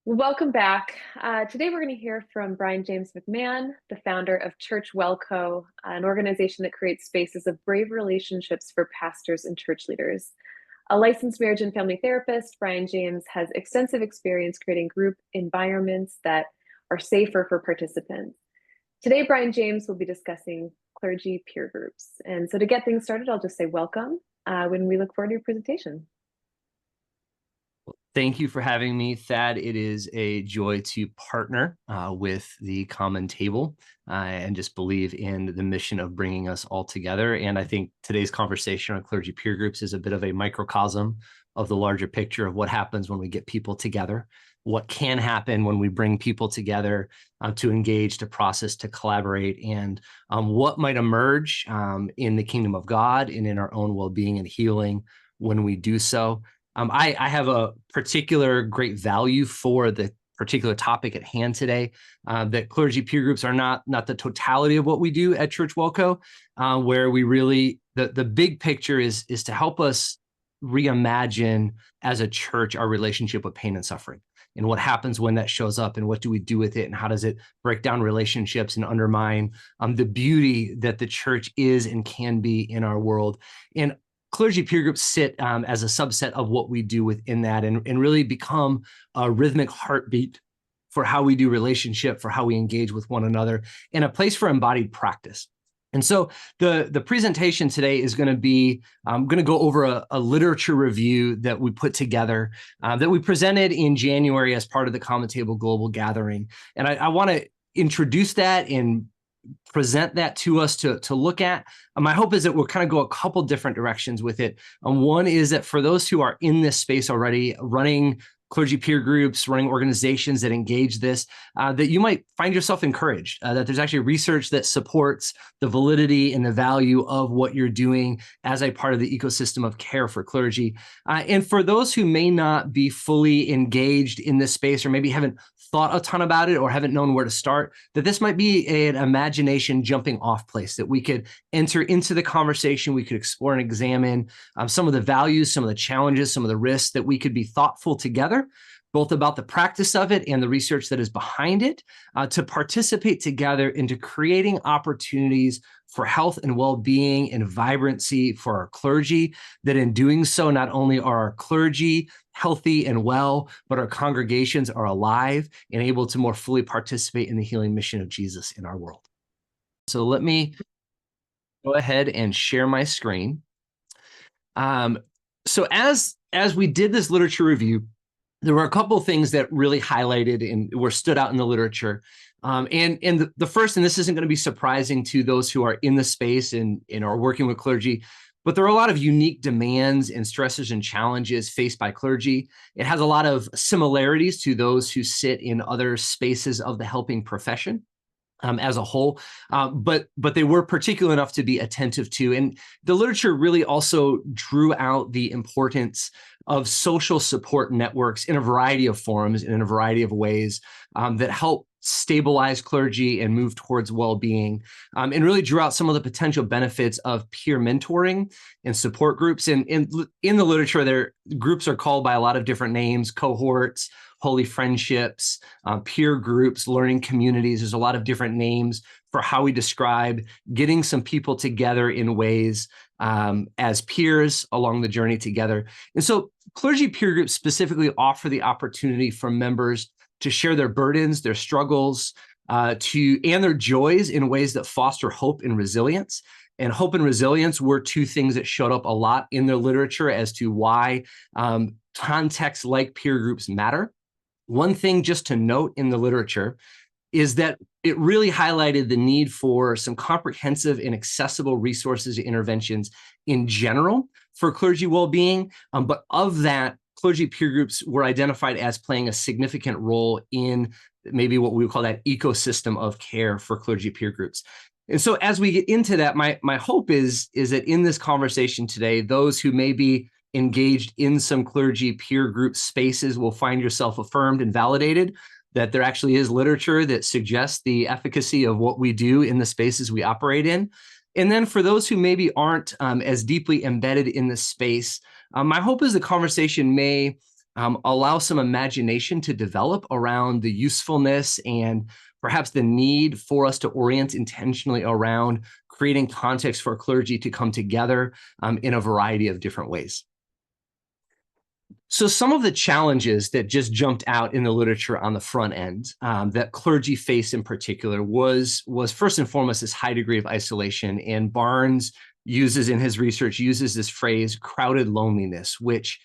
Welcome back. Today we're going to hear from BrianJames McMahon, the founder of Church Wellco, an organization that creates spaces of brave relationships for pastors and church leaders. A licensed marriage and family therapist, BrianJames has extensive experience creating group environments that are safer for participants. Today, BrianJames will be discussing clergy peer groups. And so to get things started, I'll just say welcome when we look forward to your presentation. Thank you for having me, Thad. It is a joy to partner with the Common Table and just believe in the mission of bringing us all together. And I think today's conversation on clergy peer groups is a bit of a microcosm of the larger picture of what happens when we get people together, what can happen when we bring people together to engage, to process, to collaborate, and what might emerge in the kingdom of God and in our own well-being and healing when we do so. I have a particular great value for the particular topic at hand today, that clergy peer groups are not the totality of what we do at Church Wellco, where we really, the big picture is to help us reimagine as a church our relationship with pain and suffering and what happens when that shows up and what do we do with it and how does it break down relationships and undermine the beauty that the church is and can be in our world. And clergy peer groups sit as a subset of what we do within that and really become a rhythmic heartbeat for how we do relationship, for how we engage with one another, and a place for embodied practice. And so the presentation today is going to be, I'm going to go over a literature review that we put together that we presented in January as part of the Common Table Global Gathering. And I want to introduce that and present that to us to look at. My hope is that we'll kind of go a couple different directions with it. One is that for those who are in this space already, running clergy peer groups, running organizations that engage this, that you might find yourself encouraged, that there's actually research that supports the validity and the value of what you're doing as a part of the ecosystem of care for clergy. And for those who may not be fully engaged in this space or maybe haven't thought a ton about it or haven't known where to start, that this might be an imagination jumping off place that we could enter into the conversation, we could explore and examine some of the values, some of the challenges, some of the risks, that we could be thoughtful together, both about the practice of it and the research that is behind it, to participate together into creating opportunities for health and well-being and vibrancy for our clergy, that in doing so, not only are our clergy healthy and well, but our congregations are alive and able to more fully participate in the healing mission of Jesus in our world. So let me go ahead and share my screen. So as we did this literature review, there were a couple of things that really highlighted and were stood out in the literature. And the first, and this isn't going to be surprising to those who are in the space and are working with clergy, but there are a lot of unique demands and stresses and challenges faced by clergy. It has a lot of similarities to those who sit in other spaces of the helping profession. As a whole, but they were particular enough to be attentive to. And the literature really also drew out the importance of social support networks in a variety of forms and in a variety of ways that help stabilize clergy and move towards well-being, and really drew out some of the potential benefits of peer mentoring and support groups. And in the literature, their groups are called by a lot of different names: cohorts, holy friendships, peer groups, learning communities. There's a lot of different names for how we describe getting some people together in ways as peers along the journey together. And so clergy peer groups specifically offer the opportunity for members to share their burdens, their struggles, and their joys in ways that foster hope and resilience. And hope and resilience were two things that showed up a lot in the literature as to why contexts like peer groups matter. One thing just to note in the literature is that it really highlighted the need for some comprehensive and accessible resources and interventions in general for clergy well-being. But of that, clergy peer groups were identified as playing a significant role in maybe what we would call that ecosystem of care for clergy peer groups. And so as we get into that, my hope is that in this conversation today, those who may be engaged in some clergy peer group spaces will find yourself affirmed and validated that there actually is literature that suggests the efficacy of what we do in the spaces we operate in. And then for those who maybe aren't as deeply embedded in this space, my hope is the conversation may allow some imagination to develop around the usefulness and perhaps the need for us to orient intentionally around creating context for clergy to come together in a variety of different ways. So some of the challenges that just jumped out in the literature on the front end that clergy face in particular was first and foremost this high degree of isolation. And Barnes uses in his research, uses this phrase, crowded loneliness, which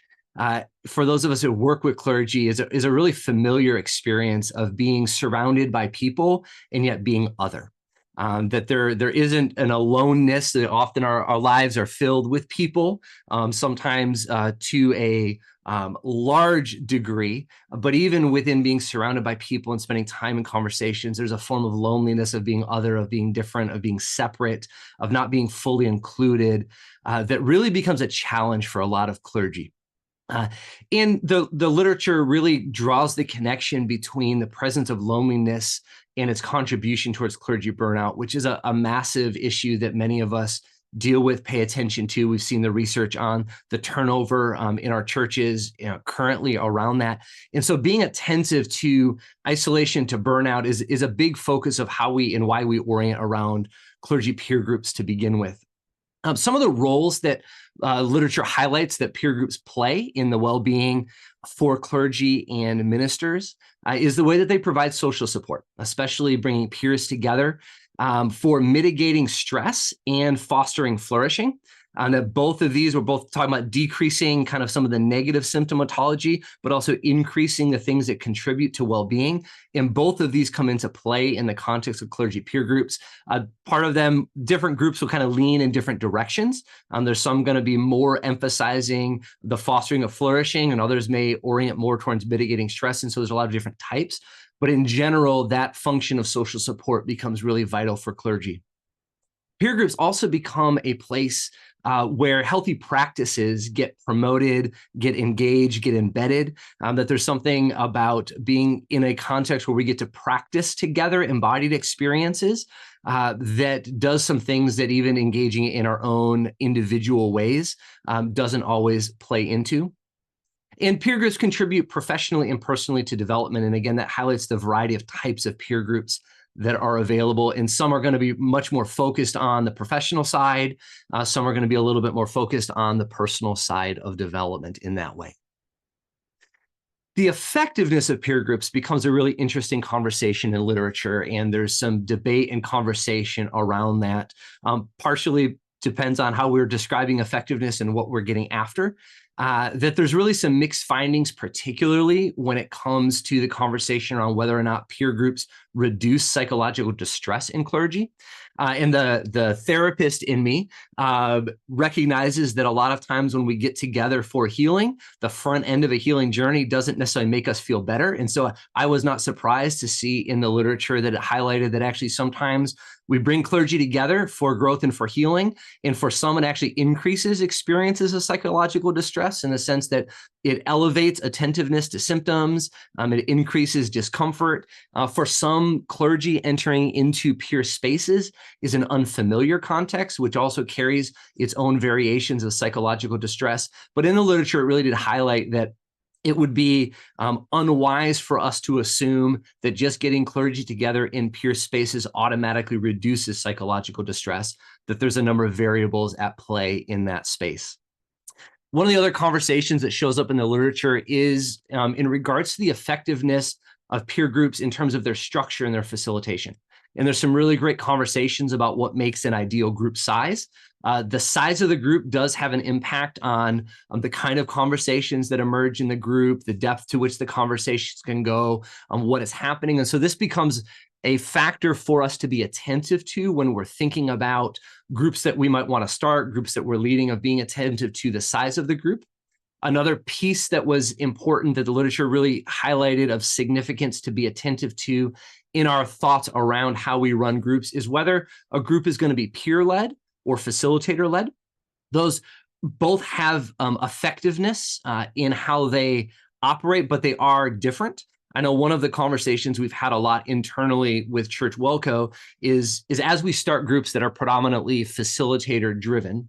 for those of us who work with clergy is a really familiar experience of being surrounded by people and yet being other. That there isn't an aloneness, that often our lives are filled with people, sometimes to a large degree, but even within being surrounded by people and spending time in conversations, there's a form of loneliness, of being other, of being different, of being separate, of not being fully included, that really becomes a challenge for a lot of clergy. And the literature really draws the connection between the presence of loneliness and its contribution towards clergy burnout, which is a massive issue that many of us deal with, pay attention to. We've seen the research on the turnover in our churches currently around that. And so being attentive to isolation, to burnout is a big focus of how we and why we orient around clergy peer groups to begin with. Some of the roles that literature highlights that peer groups play in the well-being for clergy and ministers is the way that they provide social support, especially bringing peers together for mitigating stress and fostering flourishing. And that both of these, we're both talking about decreasing kind of some of the negative symptomatology, but also increasing the things that contribute to well-being. And both of these come into play in the context of clergy peer groups. Part of them, different groups will kind of lean in different directions. There's some going to be more emphasizing the fostering of flourishing, and others may orient more towards mitigating stress. And so there's a lot of different types. But in general, that function of social support becomes really vital for clergy. Peer groups also become a place where healthy practices get promoted, get engaged, get embedded, that there's something about being in a context where we get to practice together embodied experiences that does some things that even engaging in our own individual ways doesn't always play into. And peer groups contribute professionally and personally to development. And again, that highlights the variety of types of peer groups that are available. And some are going to be much more focused on the professional side. Some are going to be a little bit more focused on the personal side of development in that way. The effectiveness of peer groups becomes a really interesting conversation in literature, and there's some debate and conversation around that. Partially depends on how we're describing effectiveness and what we're getting after. That there's really some mixed findings, particularly when it comes to the conversation around whether or not peer groups reduce psychological distress in clergy. And the therapist in me recognizes that a lot of times when we get together for healing, the front end of a healing journey doesn't necessarily make us feel better. And so I was not surprised to see in the literature that it highlighted that actually sometimes we bring clergy together for growth and for healing. And for some, it actually increases experiences of psychological distress in the sense that it elevates attentiveness to symptoms. It increases discomfort. For some, clergy entering into peer spaces is an unfamiliar context, which also carries its own variations of psychological distress. But in the literature, it really did highlight that it would be unwise for us to assume that just getting clergy together in peer spaces automatically reduces psychological distress, that there's a number of variables at play in that space. One of the other conversations that shows up in the literature is in regards to the effectiveness of peer groups in terms of their structure and their facilitation. And there's some really great conversations about what makes an ideal group size. The size of the group does have an impact on the kind of conversations that emerge in the group, the depth to which the conversations can go, what is happening. And so this becomes a factor for us to be attentive to when we're thinking about groups that we might want to start, groups that we're leading, of being attentive to the size of the group. Another piece that was important that the literature really highlighted of significance to be attentive to in our thoughts around how we run groups is whether a group is going to be peer-led or facilitator-led. Those both have effectiveness in how they operate, but they are different. I know one of the conversations we've had a lot internally with Church Welco is as we start groups that are predominantly facilitator-driven,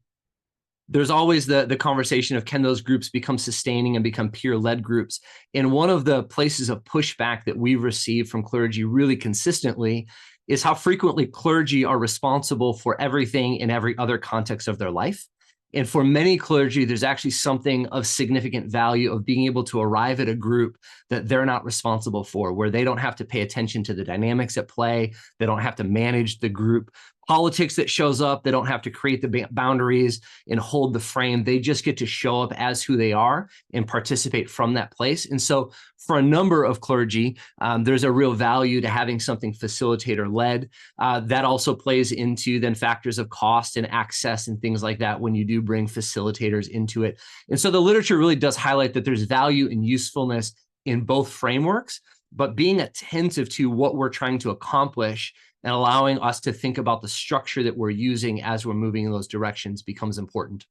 there's always the conversation of, can those groups become sustaining and become peer-led groups? And one of the places of pushback that we've received from clergy really consistently is how frequently clergy are responsible for everything in every other context of their life. And for many clergy, there's actually something of significant value of being able to arrive at a group that they're not responsible for, where they don't have to pay attention to the dynamics at play. They don't have to manage the group politics that shows up. They don't have to create the boundaries and hold the frame. They just get to show up as who they are and participate from that place. And so for a number of clergy, there's a real value to having something facilitator-led. That also plays into then factors of cost and access and things like that when you do bring facilitators into it. And so the literature really does highlight that there's value and usefulness in both frameworks, but being attentive to what we're trying to accomplish and allowing us to think about the structure that we're using as we're moving in those directions becomes important.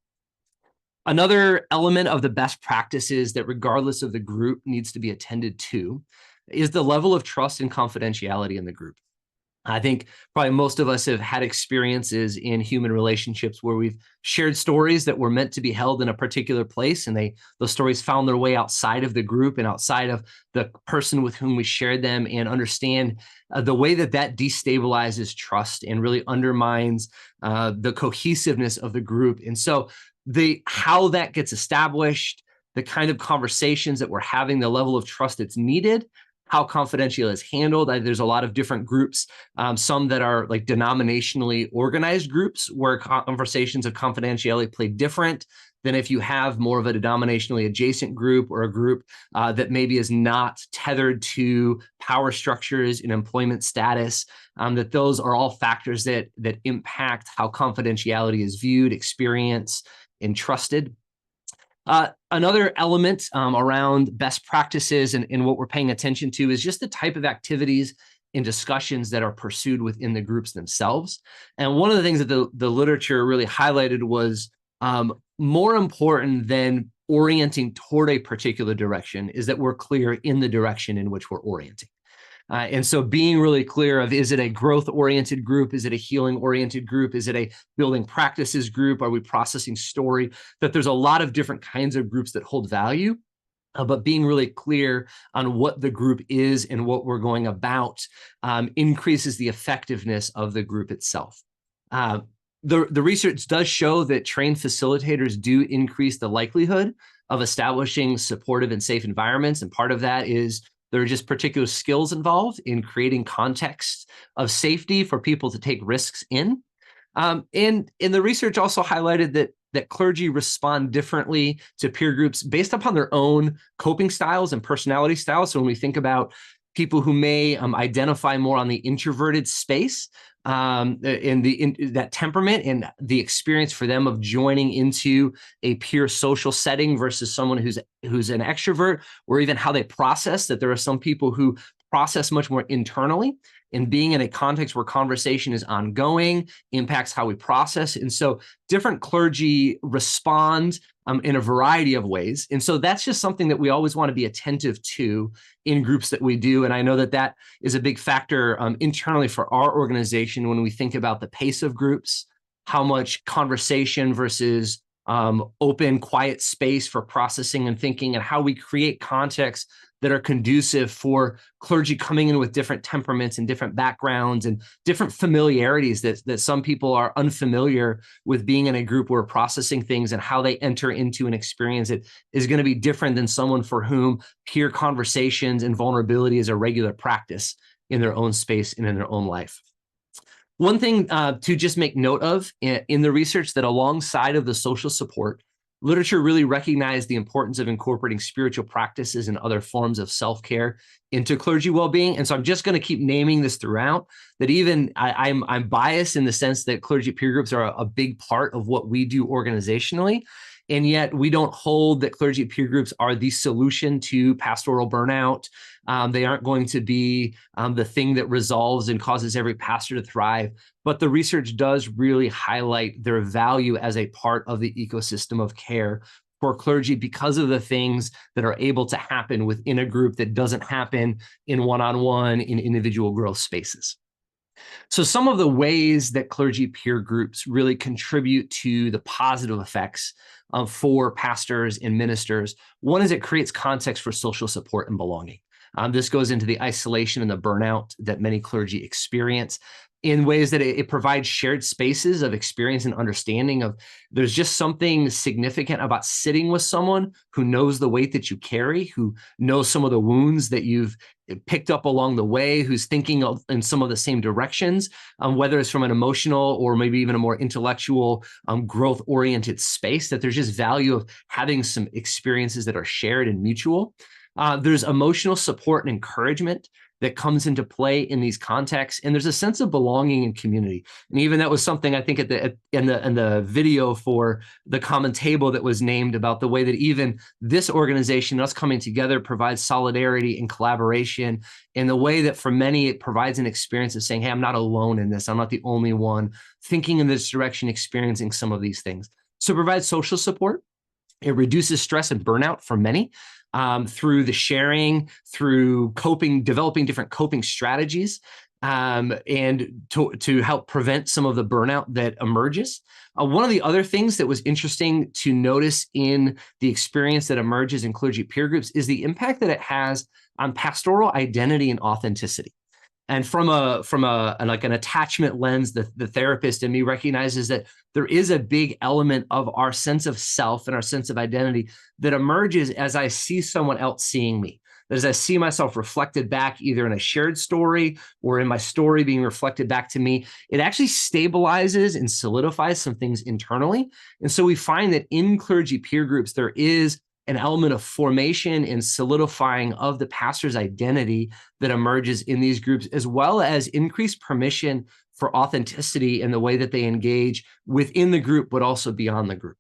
Another element of the best practices that, regardless of the group, needs to be attended to is the level of trust and confidentiality in the group. I think probably most of us have had experiences in human relationships where we've shared stories that were meant to be held in a particular place, and those stories found their way outside of the group and outside of the person with whom we shared them, and understand the way that destabilizes trust and really undermines the cohesiveness of the group. And so how that gets established, the kind of conversations that we're having, the level of trust that's needed, how confidential is handled. There's a lot of different groups, some that are like denominationally organized groups where conversations of confidentiality play different than if you have more of a denominationally adjacent group, or a group that maybe is not tethered to power structures and employment status. That those are all factors that impact how confidentiality is viewed, experienced, and trusted. Another element around best practices and what we're paying attention to is just the type of activities and discussions that are pursued within the groups themselves. And one of the things that the literature really highlighted was more important than orienting toward a particular direction is that we're clear in the direction in which we're orienting. And so being really clear of, is it a growth-oriented group? Is it a healing-oriented group? Is it a building practices group? Are we processing story? That there's a lot of different kinds of groups that hold value, but being really clear on what the group is and what we're going about increases the effectiveness of the group itself. The research does show that trained facilitators do increase the likelihood of establishing supportive and safe environments, and part of that is there are just particular skills involved in creating context of safety for people to take risks in. And the research also highlighted that clergy respond differently to peer groups based upon their own coping styles and personality styles. So when we think about people who may identify more on the introverted space, that temperament and the experience for them of joining into a peer social setting versus someone who's an extrovert, or even how they process, that there are some people who process much more internally, and being in a context where conversation is ongoing impacts how we process. And so different clergy respond in a variety of ways. And so that's just something that we always want to be attentive to in groups that we do. And I know that is a big factor internally for our organization when we think about the pace of groups, how much conversation versus open, quiet space for processing and thinking, and how we create context that are conducive for clergy coming in with different temperaments and different backgrounds and different familiarities that some people are unfamiliar with being in a group where processing things, and how they enter into an experience that is going to be different than someone for whom peer conversations and vulnerability is a regular practice in their own space and in their own life. One thing to just make note of in the research, that alongside of the social support, literature really recognized the importance of incorporating spiritual practices and other forms of self-care into clergy well-being. And so I'm just going to keep naming this throughout, that even I'm biased in the sense that clergy peer groups are a big part of what we do organizationally. And yet we don't hold that clergy peer groups are the solution to pastoral burnout. They aren't going to be the thing that resolves and causes every pastor to thrive. But the research does really highlight their value as a part of the ecosystem of care for clergy, because of the things that are able to happen within a group that doesn't happen in one-on-one in individual growth spaces. So some of the ways that clergy peer groups really contribute to the positive effects for pastors and ministers. One is it creates context for social support and belonging. This goes into the isolation and the burnout that many clergy experience in ways that it provides shared spaces of experience and understanding of there's just something significant about sitting with someone who knows the weight that you carry, who knows some of the wounds that you've picked up along the way, who's thinking in some of the same directions, whether it's from an emotional or maybe even a more intellectual, growth-oriented space, that there's just value of having some experiences that are shared and mutual. There's emotional support and encouragement that comes into play in these contexts, and there's a sense of belonging and community. And even that was something I think in the video for the common table that was named about the way that even this organization, us coming together, provides solidarity and collaboration in the way that for many it provides an experience of saying, hey, I'm not alone in this. I'm not the only one thinking in this direction, experiencing some of these things. So it provides social support. It reduces stress and burnout for many through the sharing, through coping, developing different coping strategies, and to help prevent some of the burnout that emerges. One of the other things that was interesting to notice in the experience that emerges in clergy peer groups is the impact that it has on pastoral identity and authenticity. And from like an attachment lens, the therapist in me recognizes that there is a big element of our sense of self and our sense of identity that emerges as I see someone else seeing me. As I see myself reflected back either in a shared story or in my story being reflected back to me, it actually stabilizes and solidifies some things internally. And so we find that in clergy peer groups, there is an element of formation and solidifying of the pastor's identity that emerges in these groups, as well as increased permission for authenticity in the way that they engage within the group, but also beyond the group.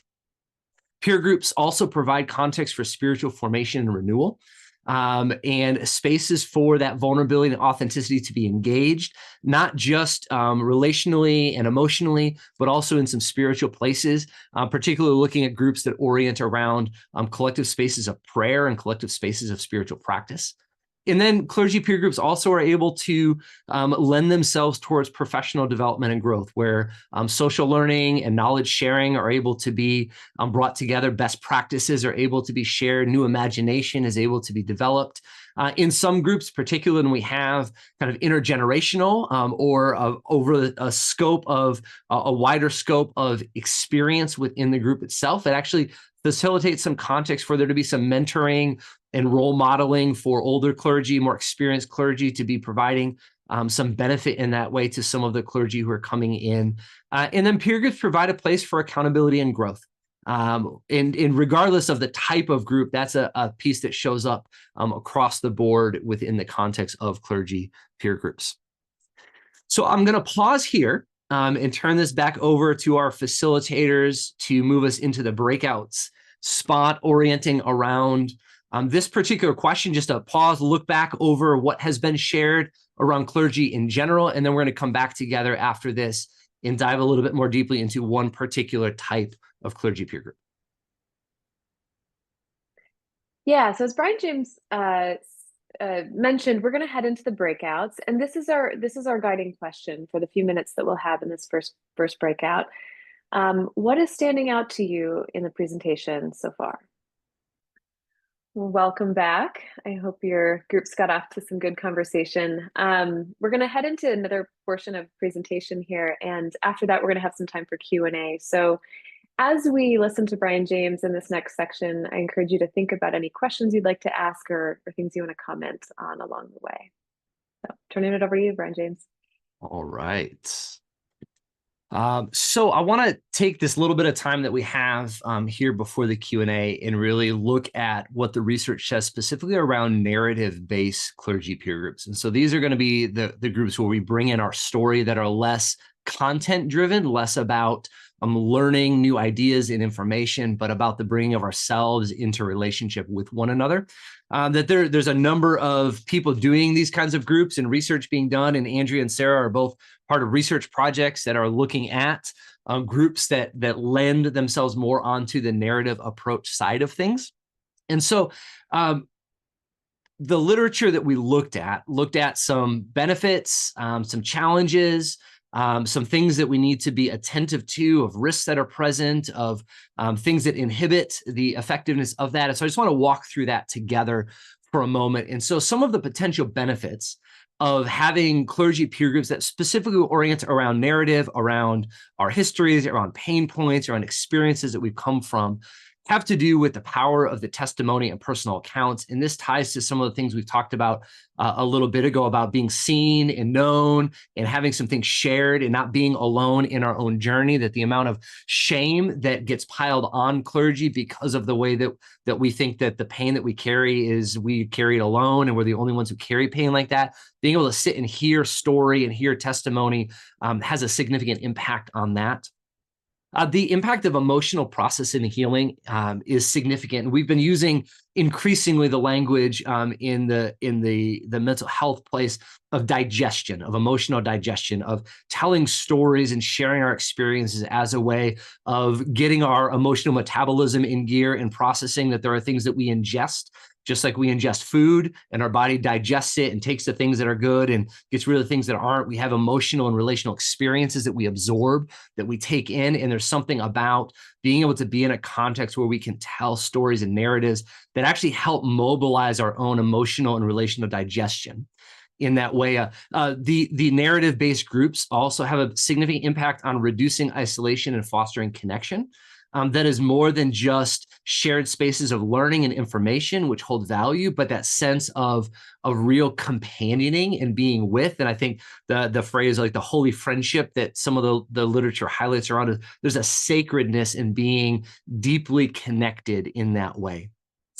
Peer groups also provide context for spiritual formation and renewal. And spaces for that vulnerability and authenticity to be engaged, not just relationally and emotionally, but also in some spiritual places, particularly looking at groups that orient around collective spaces of prayer and collective spaces of spiritual practice. And then clergy peer groups also are able to lend themselves towards professional development and growth, where social learning and knowledge sharing are able to be brought together. Best practices are able to be shared. New imagination is able to be developed. In some groups, particularly when we have kind of intergenerational or over a scope of a wider scope of experience within the group itself, it actually facilitates some context for there to be some mentoring and role modeling for older clergy, more experienced clergy, to be providing some benefit in that way to some of the clergy who are coming in. And then peer groups provide a place for accountability and growth. And regardless of the type of group, that's a piece that shows up across the board within the context of clergy peer groups. So I'm going to pause here and turn this back over to our facilitators to move us into the breakouts spot, orienting around this particular question. Just a pause, look back over what has been shared around clergy in general, and then we're going to come back together after this and dive a little bit more deeply into one particular type of clergy peer group. Yeah, so as BrianJames mentioned, we're going to head into the breakouts, and this is our guiding question for the few minutes that we'll have in this first breakout. What is standing out to you in the presentation so far? Well, welcome back. I hope your groups got off to some good conversation. We're going to head into another portion of presentation here, and after that, we're going to have some time for Q&A. So as we listen to BrianJames in this next section, I encourage you to think about any questions you'd like to ask or things you want to comment on along the way. So turning it over to you, BrianJames. All right. So I want to take this little bit of time that we have here before the Q&A and really look at what the research says specifically around narrative-based clergy peer groups. And so these are going to be the groups where we bring in our story that are less content-driven, less about learning new ideas and information, but about the bringing of ourselves into relationship with one another. That there's a number of people doing these kinds of groups and research being done, and Andrea and Sarah are both part of research projects that are looking at groups that lend themselves more onto the narrative approach side of things. And so the literature that we looked at some benefits, some challenges, some things that we need to be attentive to, of risks that are present, of things that inhibit the effectiveness of that. And so I just want to walk through that together for a moment. And so some of the potential benefits of having clergy peer groups that specifically orient around narrative, around our histories, around pain points, around experiences that we've come from, have to do with the power of the testimony and personal accounts. And this ties to some of the things we've talked about a little bit ago about being seen and known and having some things shared and not being alone in our own journey, that the amount of shame that gets piled on clergy because of the way that we think that the pain that we carry is we carry it alone and we're the only ones who carry pain like that. Being able to sit and hear story and hear testimony has a significant impact on that. The impact of emotional processing and healing is significant. We've been using increasingly the language in the mental health place of digestion, of emotional digestion, of telling stories and sharing our experiences as a way of getting our emotional metabolism in gear and processing that there are things that we ingest. Just like we ingest food and our body digests it and takes the things that are good and gets rid of the things that aren't, we have emotional and relational experiences that we absorb, that we take in. And there's something about being able to be in a context where we can tell stories and narratives that actually help mobilize our own emotional and relational digestion. In that way, the narrative-based groups also have a significant impact on reducing isolation and fostering connection. That is more than just shared spaces of learning and information, which hold value, but that sense of real companioning and being with. And I think the phrase like the holy friendship that some of the literature highlights around it, there's a sacredness in being deeply connected in that way.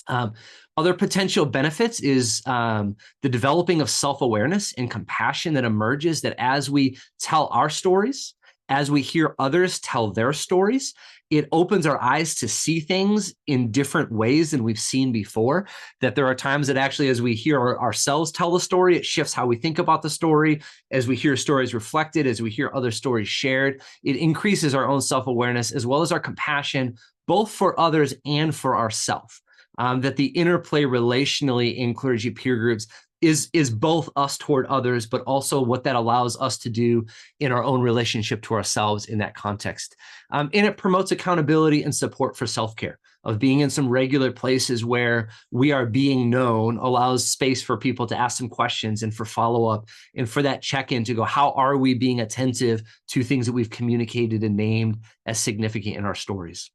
Other potential benefits is the developing of self-awareness and compassion that emerges that as we tell our stories, as we hear others tell their stories, it opens our eyes to see things in different ways than we've seen before. That there are times that actually, as we hear ourselves tell the story, it shifts how we think about the story. As we hear stories reflected, as we hear other stories shared, it increases our own self-awareness as well as our compassion, both for others and for ourselves. That the interplay relationally in clergy peer groups is both us toward others, but also what that allows us to do in our own relationship to ourselves in that context. And it promotes accountability and support for self-care, of being in some regular places where we are being known, allows space for people to ask some questions and for follow-up and for that check-in to go, how are we being attentive to things that we've communicated and named as significant in our stories?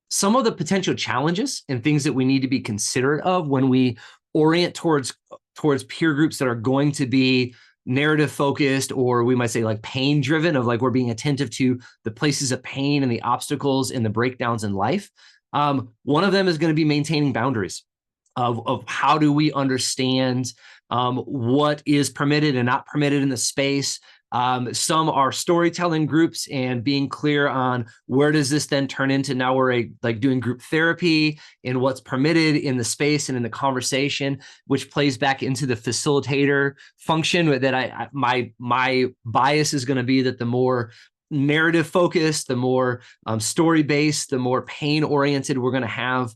Some of the potential challenges and things that we need to be considerate of when we orient towards peer groups that are going to be narrative focused, or we might say like pain driven, of like we're being attentive to the places of pain and the obstacles and the breakdowns in life. One of them is going to be maintaining boundaries of how do we understand what is permitted and not permitted in the space. Some are storytelling groups and being clear on where does this then turn into. Now we're like doing group therapy and what's permitted in the space and in the conversation, which plays back into the facilitator function. That my bias is going to be that the more narrative focused, the more story based, the more pain oriented we're going to have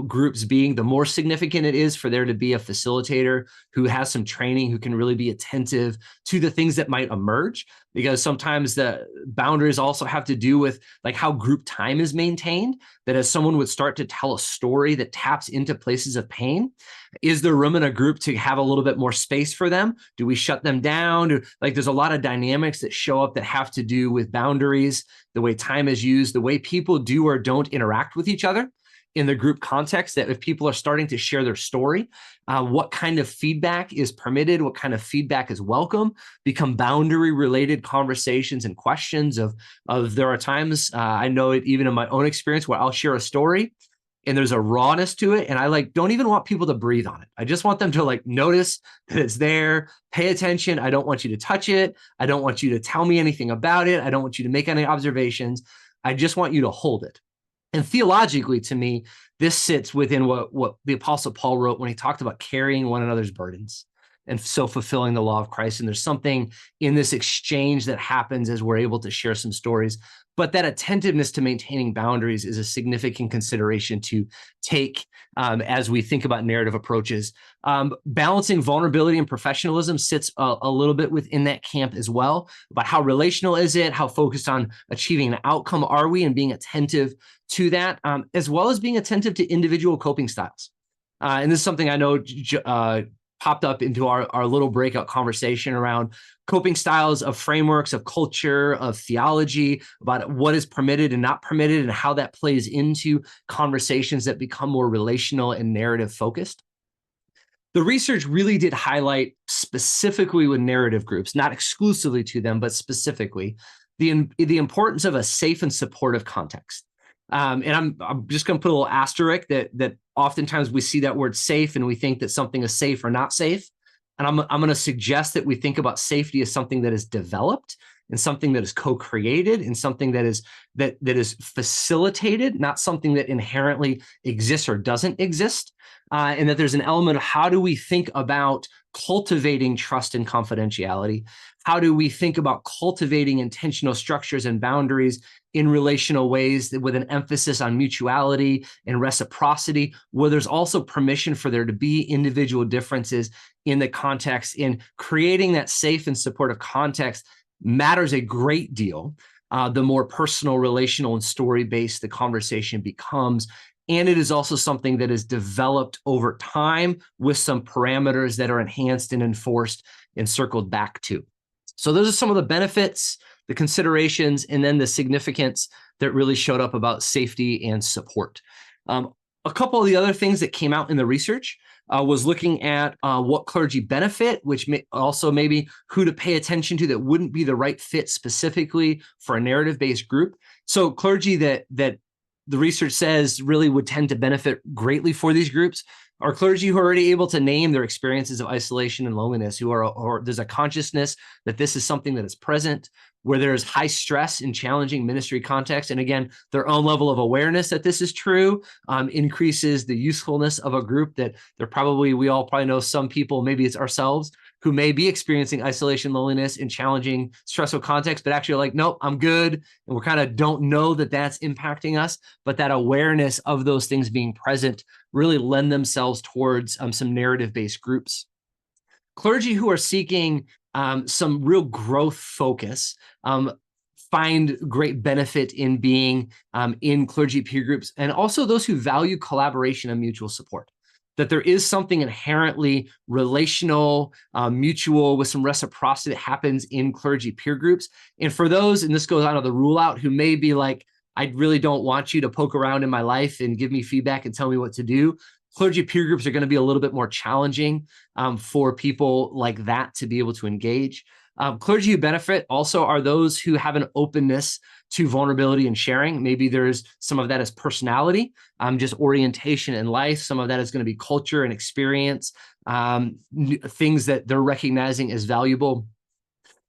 groups being, the more significant it is for there to be a facilitator who has some training, who can really be attentive to the things that might emerge, because sometimes the boundaries also have to do with like how group time is maintained. That as someone would start to tell a story that taps into places of pain, is there room in a group to have a little bit more space for them? Do we shut them down? Like there's a lot of dynamics that show up that have to do with boundaries, the way time is used, the way people do or don't interact with each other in the group context. That if people are starting to share their story, what kind of feedback is permitted, what kind of feedback is welcome, become boundary related conversations and questions of there are times, I know it even in my own experience, where I'll share a story and there's a rawness to it. And I like, don't even want people to breathe on it. I just want them to like notice that it's there, pay attention. I don't want you to touch it. I don't want you to tell me anything about it. I don't want you to make any observations. I just want you to hold it. And theologically, to me, this sits within what the Apostle Paul wrote when he talked about carrying one another's burdens. and so fulfilling the law of Christ. And there's something in this exchange that happens as we're able to share some stories. But that attentiveness to maintaining boundaries is a significant consideration to take as we think about narrative approaches. Balancing vulnerability and professionalism sits a little bit within that camp as well. About how relational is it? How focused on achieving an outcome are we, and being attentive to that, as well as being attentive to individual coping styles. And this is something I know popped up into our little breakout conversation around coping styles of frameworks, of culture, of theology, about what is permitted and not permitted, and how that plays into conversations that become more relational and narrative focused. The research really did highlight, specifically with narrative groups, not exclusively to them, but specifically, the importance of a safe and supportive context. And I'm just going to put a little asterisk that oftentimes we see that word safe and we think that something is safe or not safe. And I'm going to suggest that we think about safety as something that is developed, and something that is co-created, and something that is facilitated, not something that inherently exists or doesn't exist. And that there's an element of how do we think about cultivating trust and confidentiality? How do we think about cultivating intentional structures and boundaries in relational ways with an emphasis on mutuality and reciprocity, where there's also permission for there to be individual differences in the context? In creating that safe and supportive context matters a great deal. The more personal, relational, and story-based the conversation becomes. And it is also something that is developed over time with some parameters that are enhanced and enforced and circled back to. So those are some of the benefits, the considerations, and then the significance that really showed up about safety and support. A couple of the other things that came out in the research was looking at what clergy benefit, which may also maybe who to pay attention to that wouldn't be the right fit specifically for a narrative-based group. So clergy that the research says really would tend to benefit greatly for these groups are clergy who are already able to name their experiences of isolation and loneliness, or there's a consciousness that this is something that is present, where there's high stress in challenging ministry context. And again, their own level of awareness that this is true increases the usefulness of a group. That we all probably know some people, maybe it's ourselves, who may be experiencing isolation, loneliness in challenging, stressful context, but actually like, nope, I'm good. And we kind of don't know that that's impacting us, but that awareness of those things being present really lend themselves towards some narrative-based groups. Clergy who are seeking some real growth focus find great benefit in being in clergy peer groups, and also those who value collaboration and mutual support. That there is something inherently relational, mutual, with some reciprocity that happens in clergy peer groups. And for those, and this goes on to the rule out, who may be like, I really don't want you to poke around in my life and give me feedback and tell me what to do, clergy peer groups are going to be a little bit more challenging for people like that to be able to engage. Clergy who benefit also are those who have an openness to vulnerability and sharing. Maybe there's some of that as personality, just orientation in life. Some of that is going to be culture and experience, things that they're recognizing as valuable.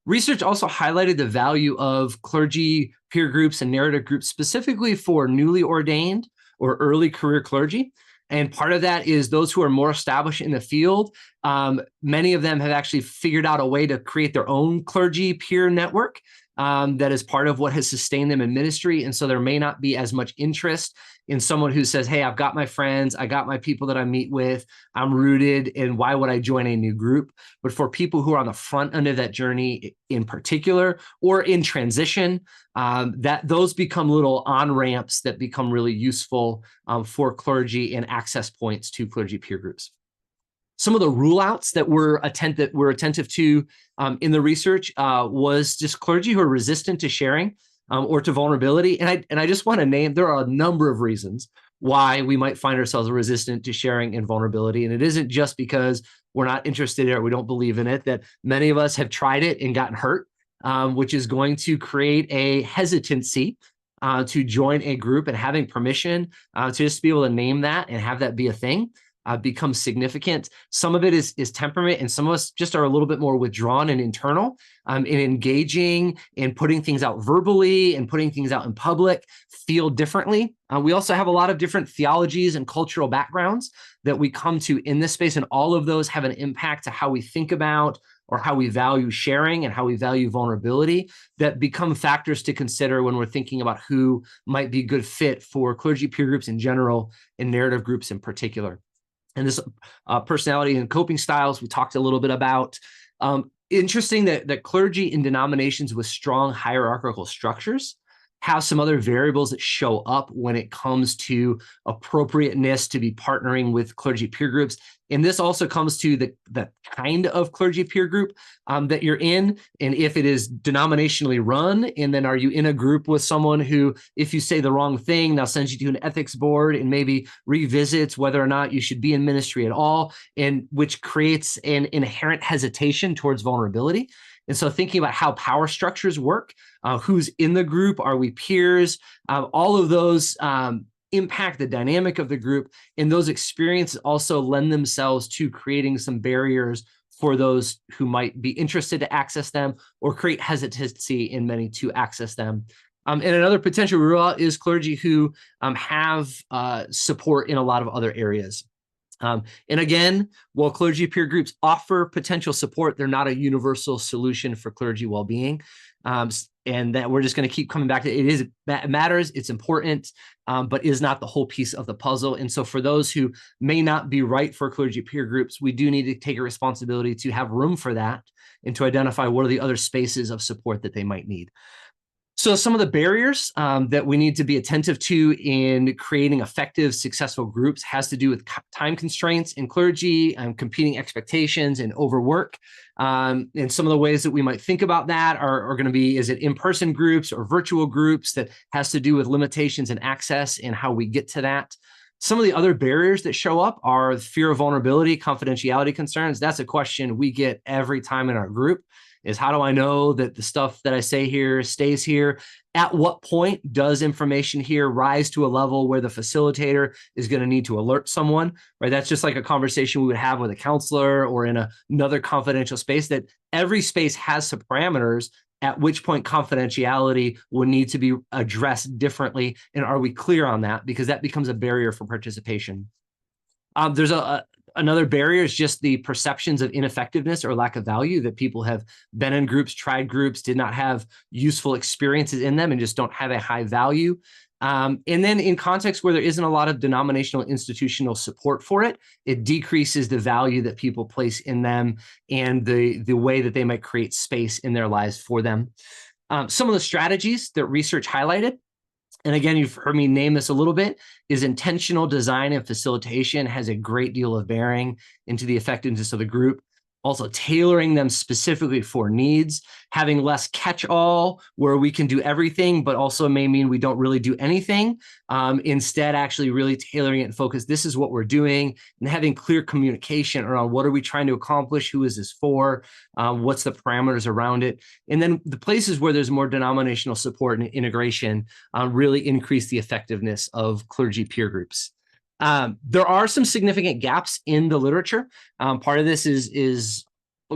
Research also highlighted the value of clergy peer groups and narrative groups, specifically for newly ordained or early career clergy. And part of that is those who are more established in the field. Many of them have actually figured out a way to create their own clergy peer network that is part of what has sustained them in ministry. And so there may not be as much interest in someone who says, hey, I've got my friends, I got my people that I meet with, I'm rooted, and why would I join a new group? But for people who are on the front end of that journey in particular, or in transition, that those become little on-ramps that become really useful for clergy and access points to clergy peer groups. Some of the rule outs that we're attentive to in the research was just clergy who are resistant to sharing or to vulnerability. And I just want to name, there are a number of reasons why we might find ourselves resistant to sharing and vulnerability. And it isn't just because we're not interested in it or we don't believe in it, that many of us have tried it and gotten hurt, which is going to create a hesitancy to join a group, and having permission to just be able to name that and have that be a thing. becomes significant. Some of it is temperament, and some of us just are a little bit more withdrawn and internal in engaging and putting things out verbally and putting things out in public, feel differently. We also have a lot of different theologies and cultural backgrounds that we come to in this space, and all of those have an impact to how we think about or how we value sharing and how we value vulnerability, that become factors to consider when we're thinking about who might be a good fit for clergy peer groups in general and narrative groups in particular. And this personality and coping styles we talked a little bit about. Interesting that clergy in denominations with strong hierarchical structures have some other variables that show up when it comes to appropriateness to be partnering with clergy peer groups. And this also comes to the kind of clergy peer group that you're in, and if it is denominationally run, and then are you in a group with someone who, if you say the wrong thing, now sends you to an ethics board and maybe revisits whether or not you should be in ministry at all, and which creates an inherent hesitation towards vulnerability. And so thinking about how power structures work, who's in the group, are we peers, all of those impact the dynamic of the group, and those experiences also lend themselves to creating some barriers for those who might be interested to access them, or create hesitancy in many to access them. And another potential rule out is clergy who have support in a lot of other areas. And again, while clergy peer groups offer potential support, they're not a universal solution for clergy well-being. And that we're just going to keep coming back to it matters, it's important, but is not the whole piece of the puzzle. And so for those who may not be right for clergy peer groups, we do need to take a responsibility to have room for that and to identify what are the other spaces of support that they might need. So some of the barriers that we need to be attentive to in creating effective, successful groups has to do with time constraints in clergy, competing expectations, and overwork. And some of the ways that we might think about that are going to be, is it in-person groups or virtual groups? That has to do with limitations in access and how we get to that. Some of the other barriers that show up are fear of vulnerability, confidentiality concerns. That's a question we get every time in our group, is how do I know that the stuff that I say here stays here? At what point does information here rise to a level where the facilitator is going to need to alert someone, right? That's just like a conversation we would have with a counselor or in another confidential space, that every space has some parameters at which point confidentiality will need to be addressed differently. And are we clear on that? Because that becomes a barrier for participation. There's another barrier is just the perceptions of ineffectiveness or lack of value, that people have been in groups, tried groups, did not have useful experiences in them, and just don't have a high value. And then in contexts where there isn't a lot of denominational institutional support for it, it decreases the value that people place in them and the way that they might create space in their lives for them. Some of the strategies that research highlighted, and again, you've heard me name this a little bit, is intentional design and facilitation has a great deal of bearing into the effectiveness of the group. Also tailoring them specifically for needs, having less catch-all where we can do everything, but also may mean we don't really do anything. Instead, actually really tailoring it and focus, this is what we're doing, and having clear communication around what are we trying to accomplish, who is this for, what's the parameters around it. And then the places where there's more denominational support and integration really increase the effectiveness of clergy peer groups. There are some significant gaps in the literature. Part of this is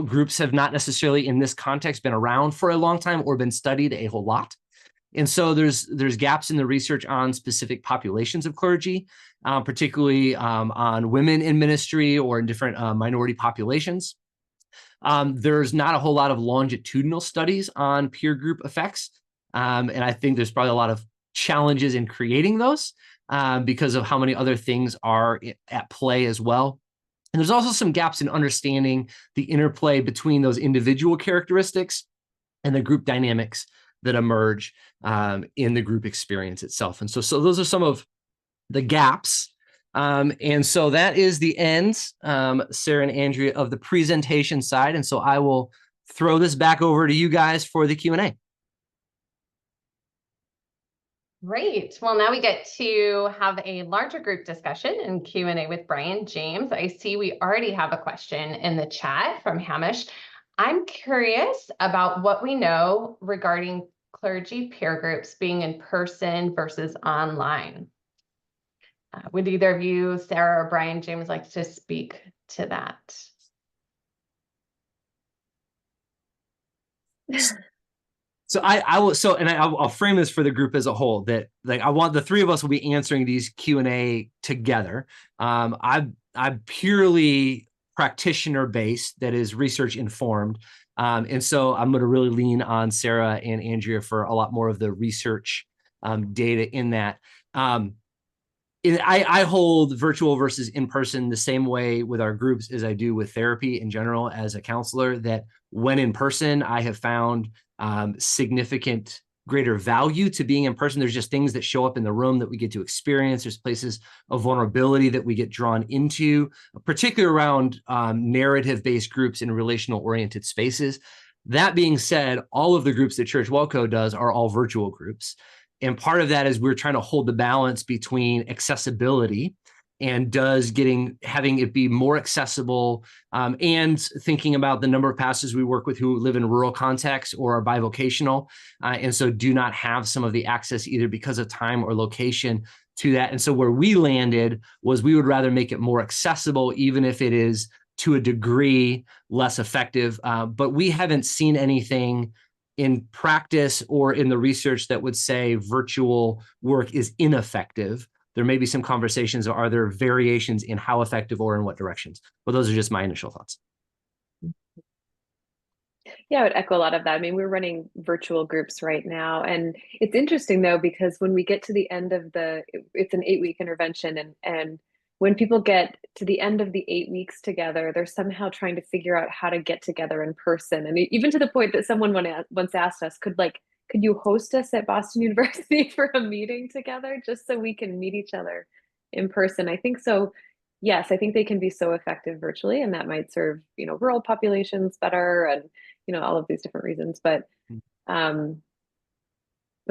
groups have not necessarily in this context been around for a long time or been studied a whole lot. And so there's gaps in the research on specific populations of clergy, particularly on women in ministry or in different minority populations. There's not a whole lot of longitudinal studies on peer group effects. And I think there's probably a lot of challenges in creating those. Because of how many other things are at play as well. And there's also some gaps in understanding the interplay between those individual characteristics and the group dynamics that emerge in the group experience itself. And so those are some of the gaps. And so that is the end, Sarah and Andrea, of the presentation side. And so I will throw this back over to you guys for the Q&A. Great. Well, now we get to have a larger group discussion and Q&A with BrianJames. I see we already have a question in the chat from Hamish. I'm curious about what we know regarding clergy peer groups being in person versus online. Would either of you, Sarah or BrianJames, like to speak to that? So I will, so, and I'll frame this for the group as a whole, that like, I want the three of us will be answering these Q&A together. I'm purely practitioner based, that is research informed. And so I'm going to really lean on Sarah and Andrea for a lot more of the research data in that. I hold virtual versus in person the same way with our groups as I do with therapy in general as a counselor, that when in person, I have found significant greater value to being in person. There's just things that show up in the room that we get to experience. There's places of vulnerability that we get drawn into, particularly around narrative-based groups in relational-oriented spaces. That being said, all of the groups that Church Wellco does are all virtual groups. And part of that is we're trying to hold the balance between accessibility and having it be more accessible, and thinking about the number of pastors we work with who live in rural contexts or are bivocational, and so do not have some of the access either because of time or location to that. And so where we landed was we would rather make it more accessible, even if it is to a degree less effective. But we haven't seen anything in practice or in the research that would say virtual work is ineffective. There may be some conversations, or are there variations in how effective or in what directions? But those are just my initial thoughts. Yeah, I would echo a lot of that. I mean, we're running virtual groups right now. And it's interesting though, because when we get to the end of it's an 8-week intervention, and when people get to the end of the 8 weeks together, they're somehow trying to figure out how to get together in person. And even to the point that someone once asked us, could you host us at Boston University for a meeting together just so we can meet each other in person? I think so. Yes, I think they can be so effective virtually, and that might serve, rural populations better, and, all of these different reasons. But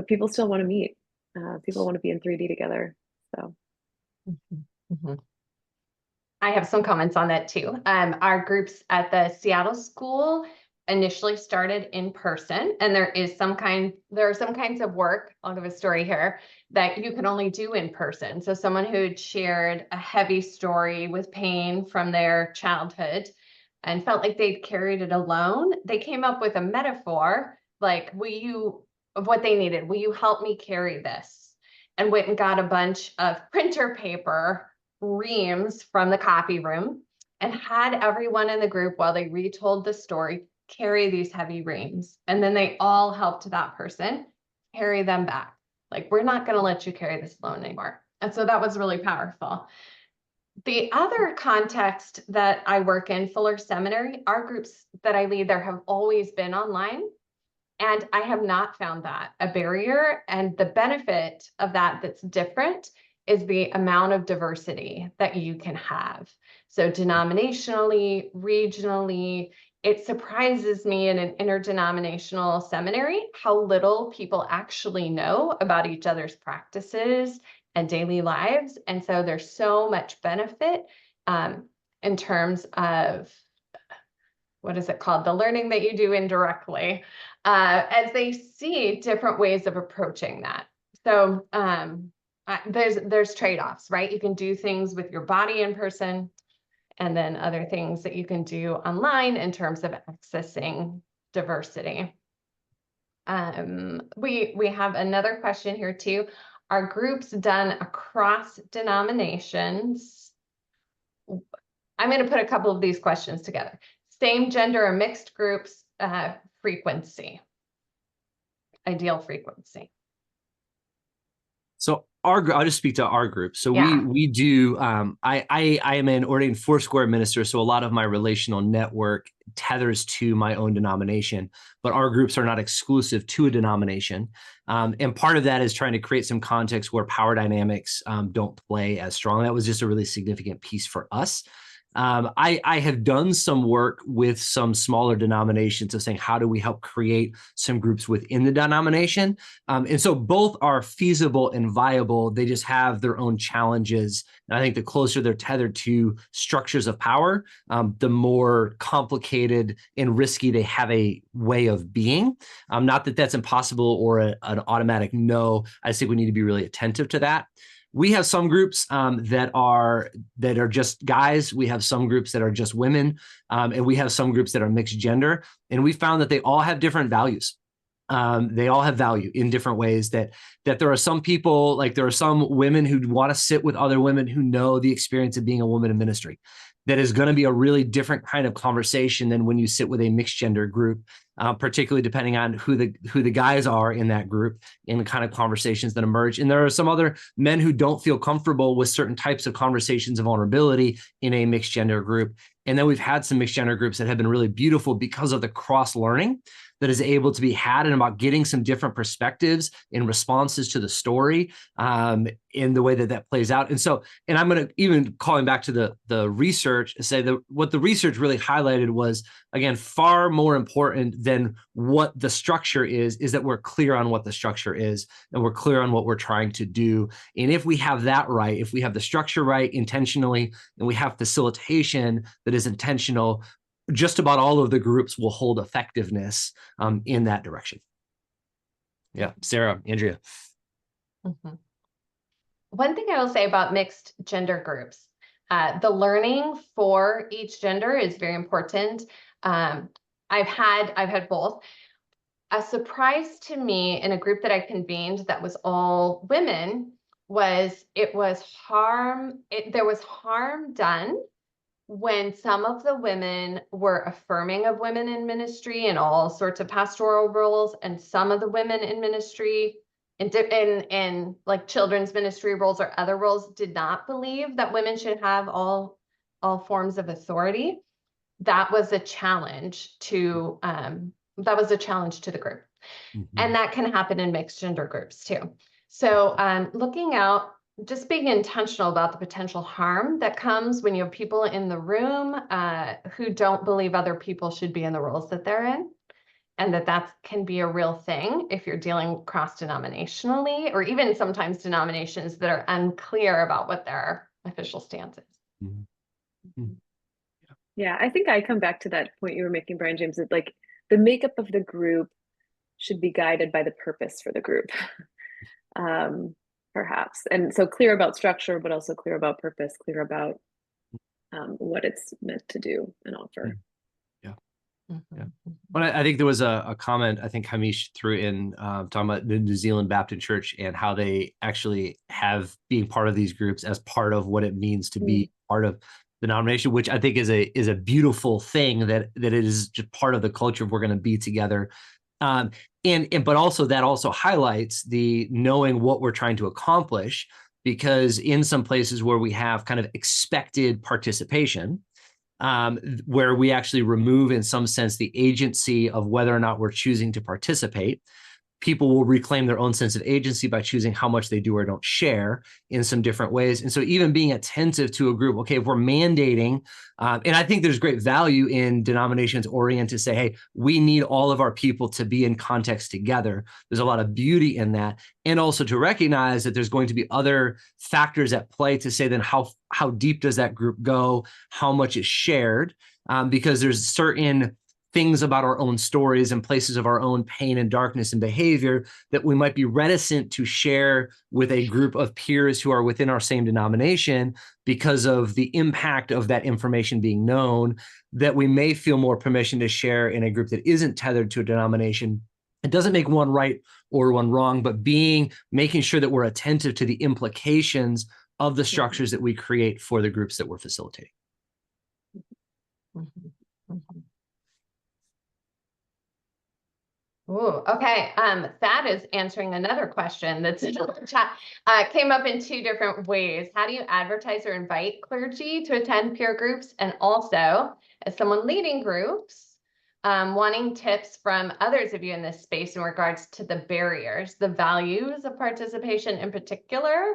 people still want to meet. People want to be in 3D together. So. Mm-hmm. I have some comments on that too. Our groups at the Seattle school initially started in person, and there are some kinds of work, I'll give a story here, that you can only do in person. So someone who'd shared a heavy story with pain from their childhood and felt like they'd carried it alone, they came up with a metaphor, like, of what they needed. Will you help me carry this? And went and got a bunch of printer paper reams from the copy room and had everyone in the group, while they retold the story, carry these heavy reams. And then they all helped that person carry them back. Like, we're not going to let you carry this alone anymore. And so that was really powerful. The other context that I work in, Fuller Seminary, our groups that I lead there have always been online. And I have not found that a barrier. And the benefit of that's different is the amount of diversity that you can have. So denominationally, regionally, it surprises me in an interdenominational seminary how little people actually know about each other's practices and daily lives. And so there's so much benefit in terms of, what is it called? The learning that you do indirectly, as they see different ways of approaching that. So there's trade-offs, right? You can do things with your body in person, and then other things that you can do online in terms of accessing diversity. We have another question here too. Are groups done across denominations? I'm going to put a couple of these questions together. Same gender or mixed groups, frequency, ideal frequency. So I'll just speak to our group. So we do, I am an ordained Foursquare minister. So a lot of my relational network tethers to my own denomination, but our groups are not exclusive to a denomination. And part of that is trying to create some context where power dynamics don't play as strong. That was just a really significant piece for us. I have done some work with some smaller denominations of saying, how do we help create some groups within the denomination? And so both are feasible and viable. They just have their own challenges. And I think the closer they're tethered to structures of power, the more complicated and risky they have a way of being. Not that that's impossible or an automatic no. I just think we need to be really attentive to that. we have some groups that are just guys. We have some groups that are just women, and we have some groups that are mixed gender. And we found that they all have different values. They all have value in different ways. That there are some people, like there are some women who want to sit with other women who know the experience of being a woman in ministry. That is going to be a really different kind of conversation than when you sit with a mixed gender group, particularly depending on who the guys are in that group and the kind of conversations that emerge. And there are some other men who don't feel comfortable with certain types of conversations of vulnerability in a mixed gender group. And then we've had some mixed gender groups that have been really beautiful because of the cross learning that is able to be had and about getting some different perspectives in responses to the story in the way that plays out. And so, and I'm going to even calling back to the research, say that what the research really highlighted was, again, far more important than what the structure is that we're clear on what the structure is and we're clear on what we're trying to do. And if we have that right, if we have the structure right intentionally, and we have facilitation that is intentional, just about all of the groups will hold effectiveness in that direction. Yeah, Sarah, Andrea. Mm-hmm. One thing I will say about mixed gender groups, the learning for each gender is very important. I've had both. A surprise to me in a group that I convened that was all women was there was harm done when some of the women were affirming of women in ministry and all sorts of pastoral roles, and some of the women in ministry in like children's ministry roles or other roles did not believe that women should have all forms of authority. That was a challenge to the group. Mm-hmm. And that can happen in mixed gender groups too. So looking out, just being intentional about the potential harm that comes when you have people in the room who don't believe other people should be in the roles that they're in, and that can be a real thing if you're dealing cross-denominationally, or even sometimes denominations that are unclear about what their official stance is. Mm-hmm. Mm-hmm. Yeah, I think I come back to that point you were making, BrianJames, that like the makeup of the group should be guided by the purpose for the group. Perhaps. And so clear about structure, but also clear about purpose, clear about what it's meant to do and offer. Yeah. Yeah. Well, I think there was a comment, I think Hamish threw in talking about the New Zealand Baptist Church and how they actually have being part of these groups as part of what it means to be part of the denomination, which I think is a beautiful thing that it is just part of the culture of we're going to be together. But also that also highlights the knowing what we're trying to accomplish, because in some places where we have kind of expected participation, where we actually remove in some sense the agency of whether or not we're choosing to participate, people will reclaim their own sense of agency by choosing how much they do or don't share in some different ways. And so even being attentive to a group, okay, if we're mandating, and I think there's great value in denominations oriented to say, hey, we need all of our people to be in context together. There's a lot of beauty in that. And also to recognize that there's going to be other factors at play to say then how deep does that group go? How much is shared? Because there's certain things about our own stories and places of our own pain and darkness and behavior that we might be reticent to share with a group of peers who are within our same denomination because of the impact of that information being known, that we may feel more permission to share in a group that isn't tethered to a denomination. It doesn't make one right or one wrong, but making sure that we're attentive to the implications of the structures that we create for the groups that we're facilitating. Mm-hmm. Mm-hmm. Ooh, okay. Thad is answering another question that's in the chat. Came up in two different ways. How do you advertise or invite clergy to attend peer groups? And also, as someone leading groups, wanting tips from others of you in this space in regards to the barriers, the values of participation in particular,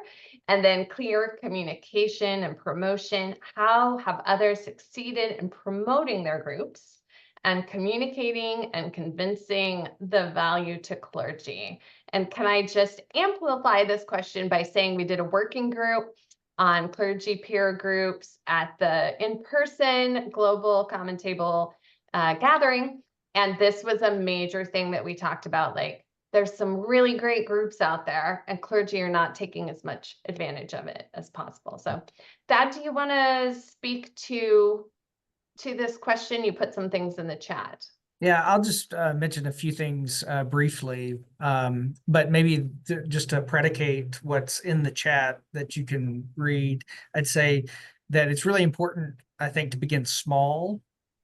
and then clear communication and promotion. How have others succeeded in promoting their groups and communicating and convincing the value to clergy? And can I just amplify this question by saying we did a working group on clergy peer groups at the in-person Global Common Table gathering. And this was a major thing that we talked about, like there's some really great groups out there, and clergy are not taking as much advantage of it as possible. So, Dad, do you want to speak to this question? You put some things in the chat. Yeah, I'll just mention a few things briefly, but maybe just to predicate what's in the chat that you can read, I'd say that it's really important, I think, to begin small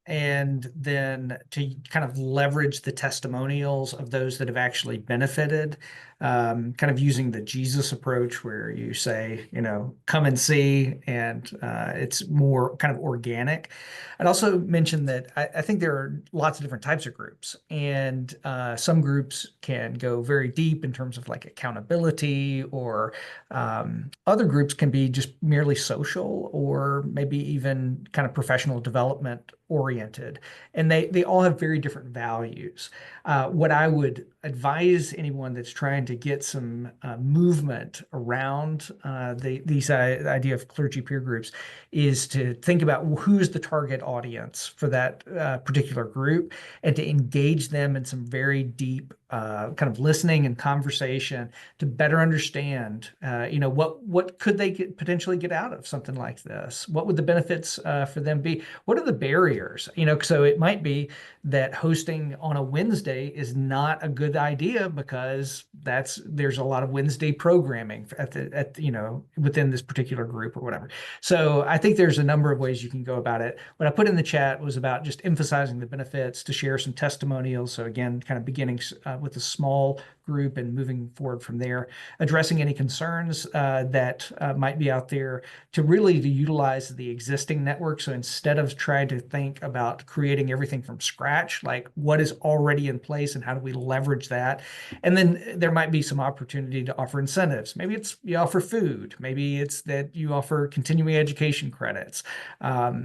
and then to kind of leverage the testimonials of those that have actually benefited, kind of using the Jesus approach where you say, come and see, and it's more kind of organic. I'd also mention that I think there are lots of different types of groups, and some groups can go very deep in terms of like accountability, or other groups can be just merely social or maybe even kind of professional development oriented, and they all have very different values. What I would advise anyone that's trying to get some movement around these idea of clergy peer groups is to think about who's the target audience for that particular group, and to engage them in some very deep kind of listening and conversation to better understand, what could they potentially get out of something like this? What would the benefits for them be? What are the barriers? So it might be that hosting on a Wednesday is not a good idea because there's a lot of Wednesday programming within this particular group or whatever. So I think there's a number of ways you can go about it. What I put in the chat was about just emphasizing the benefits, to share some testimonials. So again, kind of beginning with a small group and moving forward from there, addressing any concerns that might be out there, to really utilize the existing network. So instead of trying to think about creating everything from scratch, like what is already in place and how do we leverage that? And then there might be some opportunity to offer incentives. Maybe it's you offer food. Maybe it's that you offer continuing education credits.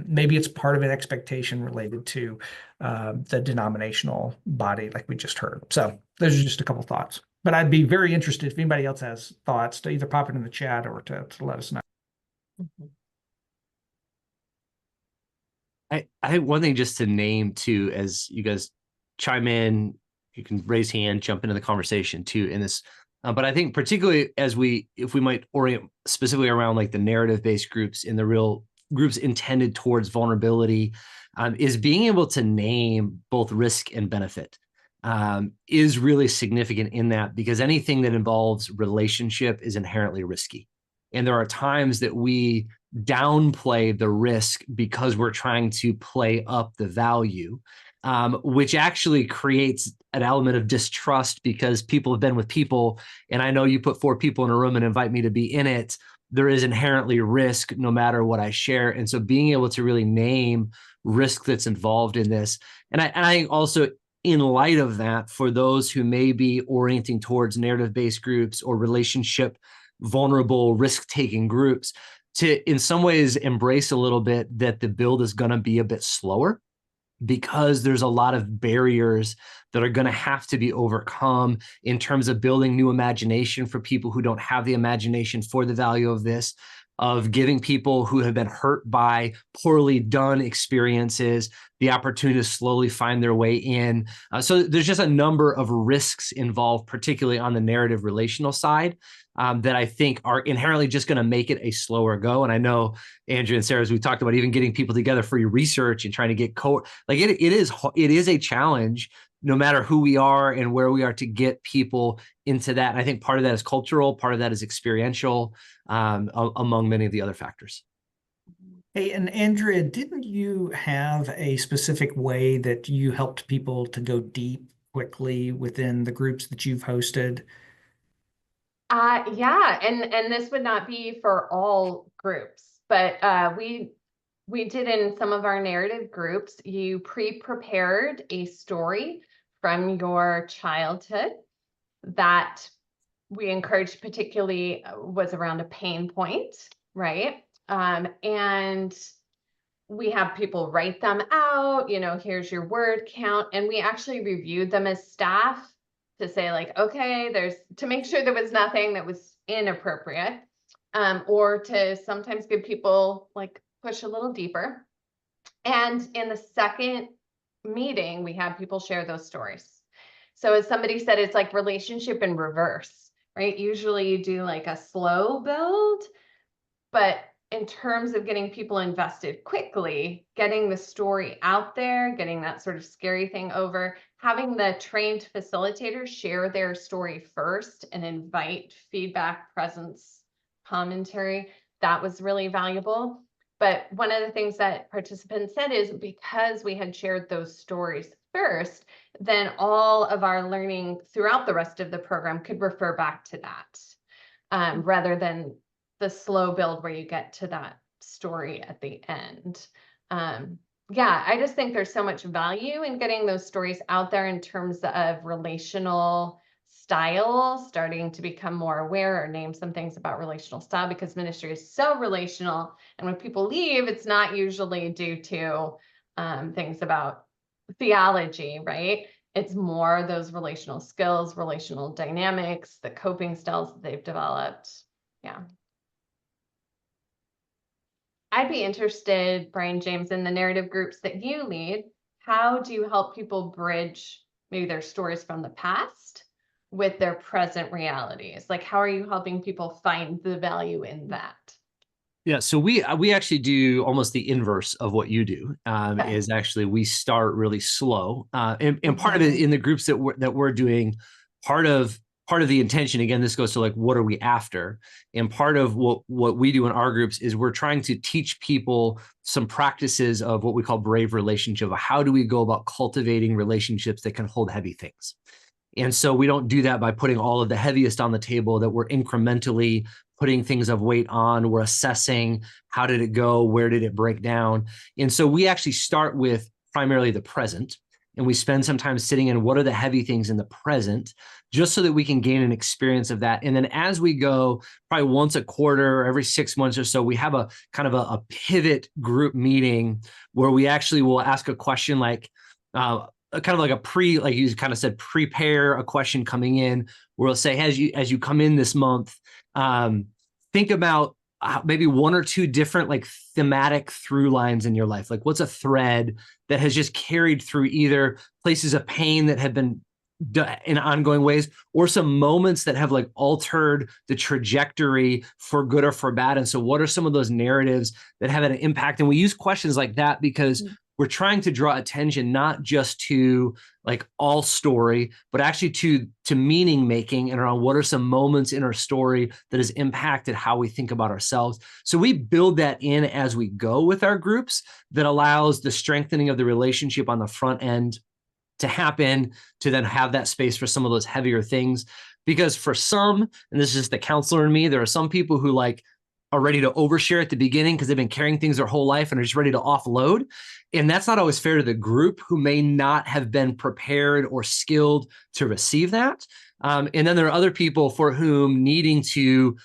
Maybe it's part of an expectation related to the denominational body, like we just heard. So those are just a couple thoughts. But I'd be very interested if anybody else has thoughts to either pop it in the chat or to let us know. Mm-hmm. I think one thing just to name too, as you guys chime in, you can raise hand, jump into the conversation too in this. But I think particularly if we might orient specifically around like the narrative-based groups in the real groups intended towards vulnerability, is being able to name both risk and benefit is really significant in that, because anything that involves relationship is inherently risky. And there are times that we downplay the risk because we're trying to play up the value, which actually creates an element of distrust because people have been with people. And I know you put 4 people in a room and invite me to be in it. There is inherently risk no matter what I share. And so being able to really name risk that's involved in this. And I think also in light of that, for those who may be orienting towards narrative-based groups or relationship vulnerable risk-taking groups, to in some ways embrace a little bit that the build is going to be a bit slower, because there's a lot of barriers that are going to have to be overcome in terms of building new imagination for people who don't have the imagination for the value of this, of giving people who have been hurt by poorly done experiences the opportunity to slowly find their way in. So there's just a number of risks involved, particularly on the narrative relational side, that I think are inherently just going to make it a slower go. And I know, Andrew and Sarah, as we talked about, even getting people together for your research and trying to get it is a challenge, no matter who we are and where we are, to get people into that. And I think part of that is cultural, part of that is experiential, among many of the other factors. Hey, and Andrea, didn't you have a specific way that you helped people to go deep quickly within the groups that you've hosted? Yeah, and this would not be for all groups, but we did in some of our narrative groups. You pre-prepared a story from your childhood that we encouraged, particularly was around a pain point, right? And we have people write them out, here's your word count. And we actually reviewed them as staff to say like, okay, to make sure there was nothing that was inappropriate, or to sometimes give people like push a little deeper. And in the second meeting, we had people share those stories. So as somebody said, it's like relationship in reverse, right? Usually you do like a slow build, but in terms of getting people invested quickly, getting the story out there, getting that sort of scary thing over, having the trained facilitators share their story first and invite feedback, presence, commentary, that was really valuable. But one of the things that participants said is because we had shared those stories first, then all of our learning throughout the rest of the program could refer back to that, rather than the slow build where you get to that story at the end. Yeah, I just think there's so much value in getting those stories out there in terms of relational style, starting to become more aware or name some things about relational style, because ministry is so relational. And when people leave, it's not usually due to things about theology, right? It's more those relational skills, relational dynamics, the coping styles that they've developed. Yeah. I'd be interested, BrianJames, in the narrative groups that you lead. How do you help people bridge maybe their stories from the past with their present realities? Like, how are you helping people find the value in that? Yeah, so we actually do almost the inverse of what you do. Okay. Is actually we start really slow, and part of it in the groups that we're doing, part of the intention, again, this goes to like, what are we after? And part of what we do in our groups is we're trying to teach people some practices of what we call brave relationship. How do we go about cultivating relationships that can hold heavy things? And so we don't do that by putting all of the heaviest on the table, that we're incrementally putting things of weight on. We're assessing, how did it go? Where did it break down? And so we actually start with primarily the present, and we spend some time sitting in what are the heavy things in the present, just so that we can gain an experience of that. And then as we go, probably once a quarter, or every 6 months or so, we have a kind of a pivot group meeting where we actually will ask a question like, kind of like like you kind of said, prepare a question coming in, where we'll say, as you come in this month, think about maybe one or two different like thematic through lines in your life. Like, what's a thread that has just carried through either places of pain that have been in ongoing ways, or some moments that have like altered the trajectory for good or for bad. And so what are some of those narratives that have an impact? And we use questions like that because we're trying to draw attention not just to like all story, but actually to meaning making, and around what are some moments in our story that has impacted how we think about ourselves. So we build that in as we go with our groups, that allows the strengthening of the relationship on the front end to happen, to then have that space for some of those heavier things. Because for some, and this is just the counselor in me, there are some people who like are ready to overshare at the beginning because they've been carrying things their whole life and are just ready to offload. And that's not always fair to the group, who may not have been prepared or skilled to receive that. And then there are other people for whom needing to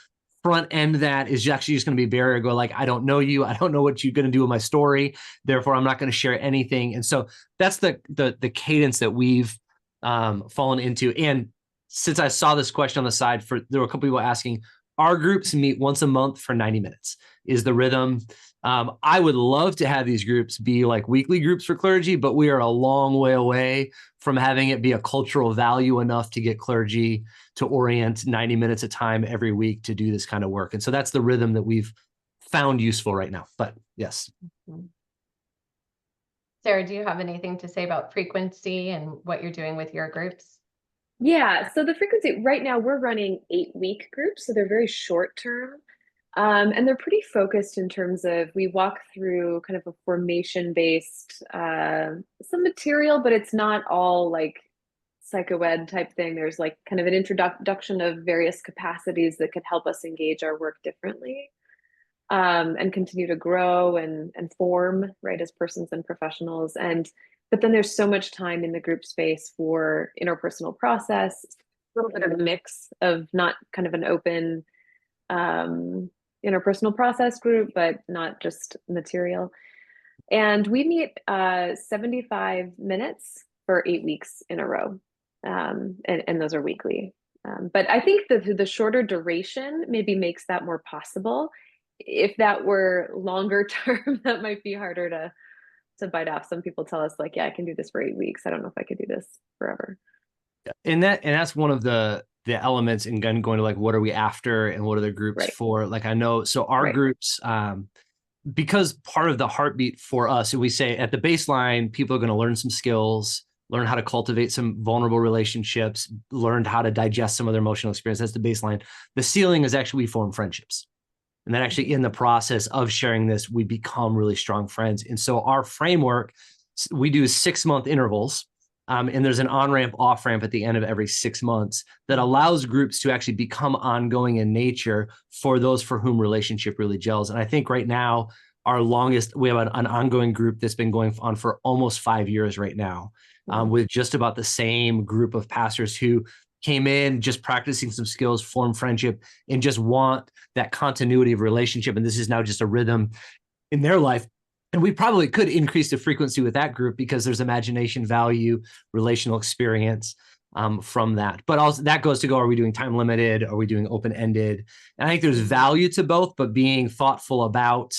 front end that is actually just going to be a barrier. Go like, I don't know you. I don't know what you're going to do with my story. Therefore, I'm not going to share anything. And so that's the cadence that we've fallen into. And since I saw this question on the side, there were a couple people asking, our groups meet once a month for 90 minutes is the rhythm. I would love to have these groups be like weekly groups for clergy, but we are a long way away from having it be a cultural value enough to get clergy to orient 90 minutes a time every week to do this kind of work. And so that's the rhythm that we've found useful right now. But yes. Sarah, do you have anything to say about frequency and what you're doing with your groups? Yeah, so the frequency right now, we're running 8-week groups, so they're very short term. And they're pretty focused in terms of, we walk through kind of a formation-based some material, but it's not all like psychoed type thing. There's like kind of an introduction of various capacities that could help us engage our work differently, and continue to grow and form, right, as persons and professionals. But then there's so much time in the group space for interpersonal process, a little bit of a mix of not kind of an open interpersonal process group, but not just material. And we meet 75 minutes for 8 weeks in a row. And those are weekly. But I think the shorter duration maybe makes that more possible. If that were longer term, that might be harder to bite off. Some people tell us like, yeah, I can do this for 8 weeks. I don't know if I could do this forever. And that's one of the elements in going to like, what are we after and what are the groups Right. for? Like, I know, so our Right. groups, because part of the heartbeat for us, we say at the baseline, people are going to learn some skills, learn how to cultivate some vulnerable relationships, learn how to digest some of their emotional experience. That's the baseline. The ceiling is actually we form friendships. And then actually in the process of sharing this, we become really strong friends. And so our framework, we do 6-month intervals. And there's an on-ramp, off-ramp at the end of every 6 months that allows groups to actually become ongoing in nature for those for whom relationship really gels. And I think right now, our longest, we have an ongoing group that's been going on for almost 5 years right now, with just about the same group of pastors who came in just practicing some skills, form friendship, and just want that continuity of relationship. And this is now just a rhythm in their life. And we probably could increase the frequency with that group because there's imagination value, relational experience from that. But also that goes to go, are we doing time limited? Are we doing open-ended? And I think there's value to both, but being thoughtful about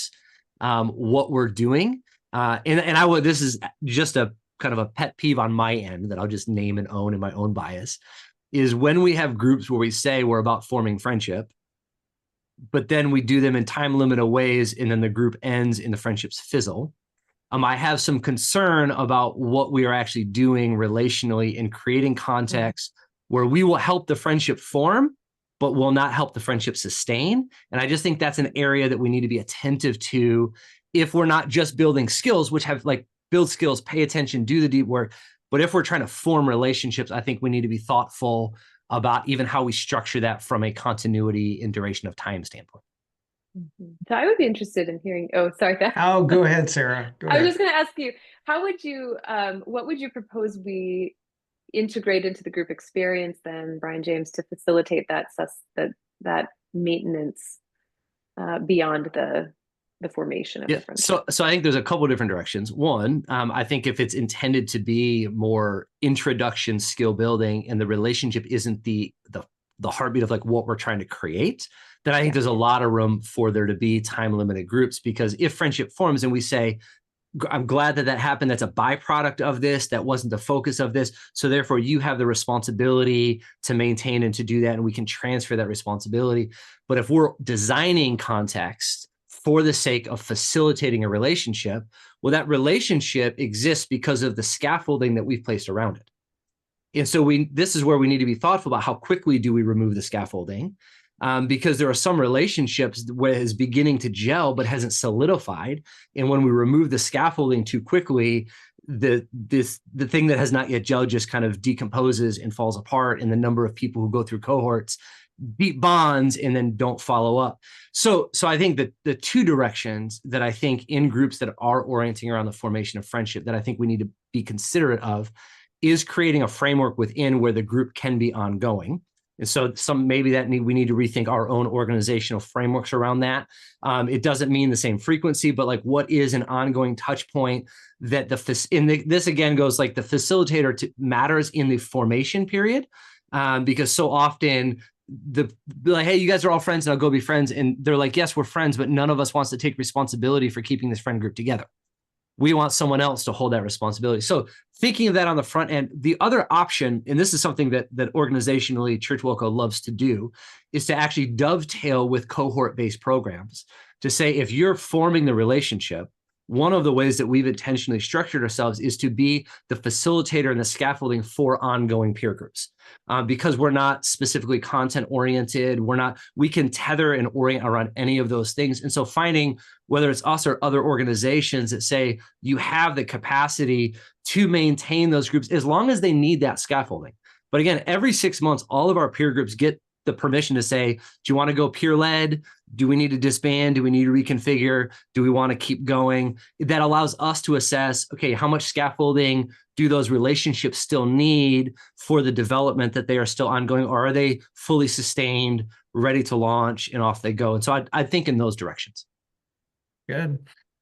what we're doing. And I would, this is just a kind of a pet peeve on my end that I'll just name and own in my own bias, is when we have groups where we say we're about forming friendship, but then we do them in time limited ways, and then the group ends and the friendships fizzle. I have some concern about what we are actually doing relationally in creating context where we will help the friendship form, but will not help the friendship sustain. And I just think that's an area that we need to be attentive to if we're not just building skills, which have like build skills, pay attention, do the deep work. But if we're trying to form relationships, I think we need to be thoughtful about even how we structure that from a continuity and duration of time standpoint. So I would be interested in hearing, oh, sorry, Beth. Oh, go ahead, Sarah. Go I ahead. was just going to ask you, how would you, what would you propose we integrate into the group experience then, BrianJames, to facilitate that maintenance beyond the formation of the friendship? So I think there's a couple of different directions. One, I think if it's intended to be more introduction skill building and the relationship isn't the heartbeat of like what we're trying to create, then I think there's a lot of room for there to be time limited groups, because if friendship forms and we say, I'm glad that happened, that's a byproduct of this, that wasn't the focus of this, so therefore you have the responsibility to maintain and to do that, and we can transfer that responsibility. But if we're designing context for the sake of facilitating a relationship, well, that relationship exists because of the scaffolding that we've placed around it. And so this is where we need to be thoughtful about how quickly do we remove the scaffolding, because there are some relationships where it's beginning to gel but hasn't solidified. And when we remove the scaffolding too quickly, the thing that has not yet gelled just kind of decomposes and falls apart. And the number of people who go through cohorts deep bonds and then don't follow up. So I think that the two directions that I think in groups that are orienting around the formation of friendship that I think we need to be considerate of is creating a framework within where the group can be ongoing. And so maybe we need to rethink our own organizational frameworks around that. It doesn't mean the same frequency, but like what is an ongoing touch point that this again goes like the facilitator matters in the formation period, because so often like, hey, you guys are all friends and I'll go be friends. And they're like, yes, we're friends, but none of us wants to take responsibility for keeping this friend group together. We want someone else to hold that responsibility. So thinking of that on the front end, the other option, and this is something that organizationally Church Wilco loves to do, is to actually dovetail with cohort-based programs to say, if you're forming the relationship, one of the ways that we've intentionally structured ourselves is to be the facilitator and the scaffolding for ongoing peer groups. Because we're not specifically content oriented, we can tether and orient around any of those things. And so finding whether it's us or other organizations that say you have the capacity to maintain those groups as long as they need that scaffolding. But again, every 6 months, all of our peer groups get the permission to say, do you want to go peer led? Do we need to disband? Do we need to reconfigure? Do we want to keep going? That allows us to assess, okay, how much scaffolding do those relationships still need for the development that they are still ongoing, or are they fully sustained, ready to launch, and off they go? And so I think in those directions. Good.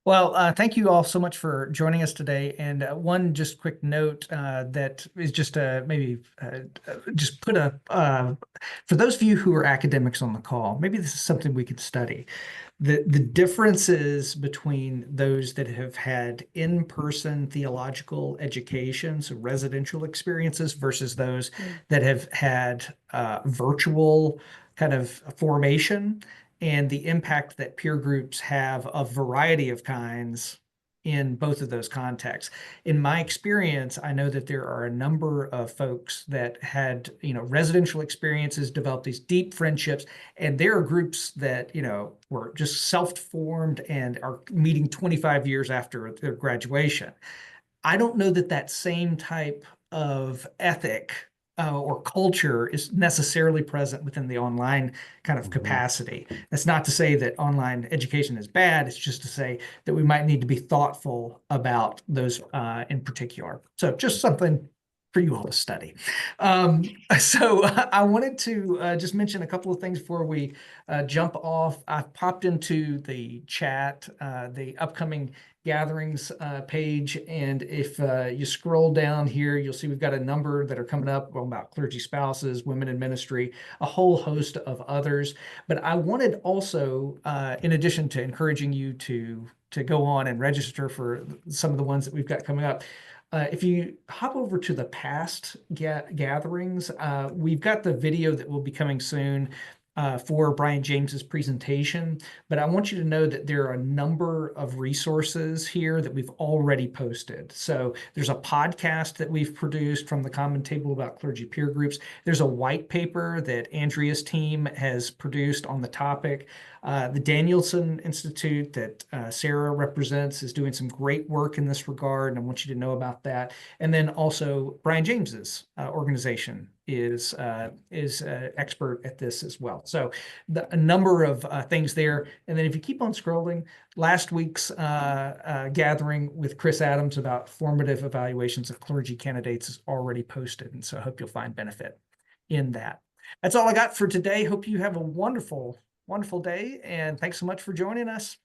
Well, thank you all so much for joining us today. And one just quick note that is just maybe just put for those of you who are academics on the call, maybe this is something we could study. The differences between those that have had in-person theological education, so residential experiences, versus those that have had virtual kind of formation, and the impact that peer groups have of variety of kinds in both of those contexts. In my experience, I know that there are a number of folks that had, residential experiences, developed these deep friendships, and there are groups that, were just self-formed and are meeting 25 years after their graduation. I don't know that that same type of ethic or culture is necessarily present within the online kind of capacity. That's not to say that online education is bad. It's just to say that we might need to be thoughtful about those in particular. So just something for you all to study. So I wanted to just mention a couple of things before we jump off. I've popped into the chat the upcoming gatherings page, and if you scroll down here, you'll see we've got a number that are coming up about clergy spouses, women in ministry, a whole host of others. But I wanted also, in addition to encouraging you to go on and register for some of the ones that we've got coming up, if you hop over to the past gatherings, we've got the video that will be coming soon for BrianJames's presentation, but I want you to know that there are a number of resources here that we've already posted. So there's a podcast that we've produced from the Common Table about clergy peer groups. There's a white paper that Andrea's team has produced on the topic. The Danielson Institute that Sarah represents is doing some great work in this regard, and I want you to know about that. And then also BrianJames's organization is expert at this as well. So a number of things there. And then if you keep on scrolling, last week's gathering with Chris Adams about formative evaluations of clergy candidates is already posted. And so I hope you'll find benefit in that. That's all I got for today. Hope you have a wonderful day, and thanks so much for joining us.